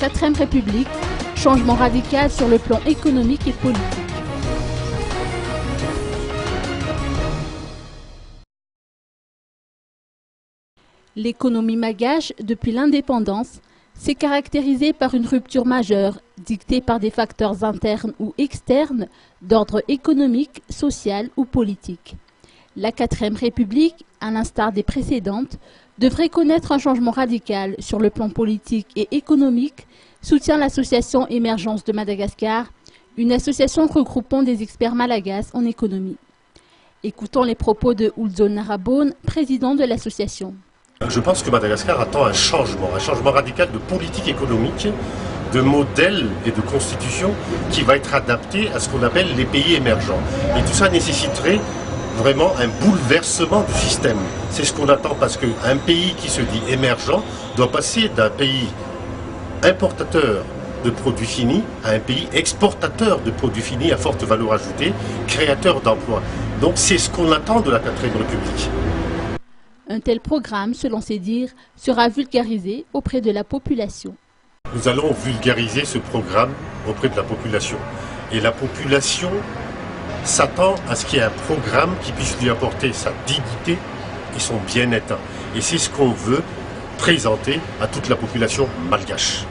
4e République, changement radical sur le plan économique et politique. L'économie malgache, depuis l'indépendance, s'est caractérisée par une rupture majeure, dictée par des facteurs internes ou externes d'ordre économique, social ou politique. La 4e République, à l'instar des précédentes, devrait connaître un changement radical sur le plan politique et économique, soutient l'association Émergence de Madagascar, une association regroupant des experts malagasy en économie. Écoutons les propos de Ulzo Narabone, président de l'association. Je pense que Madagascar attend un changement radical de politique économique, de modèle et de constitution qui va être adapté à ce qu'on appelle les pays émergents. Et tout ça nécessiterait vraiment un bouleversement du système. C'est ce qu'on attend parce qu'un pays qui se dit émergent doit passer d'un pays importateur de produits finis à un pays exportateur de produits finis à forte valeur ajoutée, créateur d'emplois. Donc c'est ce qu'on attend de la 4e République. Un tel programme, selon ses dires, sera vulgarisé auprès de la population. Nous allons vulgariser ce programme auprès de la population. Et la population s'attend à ce qu'il y ait un programme qui puisse lui apporter sa dignité et son bien-être. Et c'est ce qu'on veut présenter à toute la population malgache.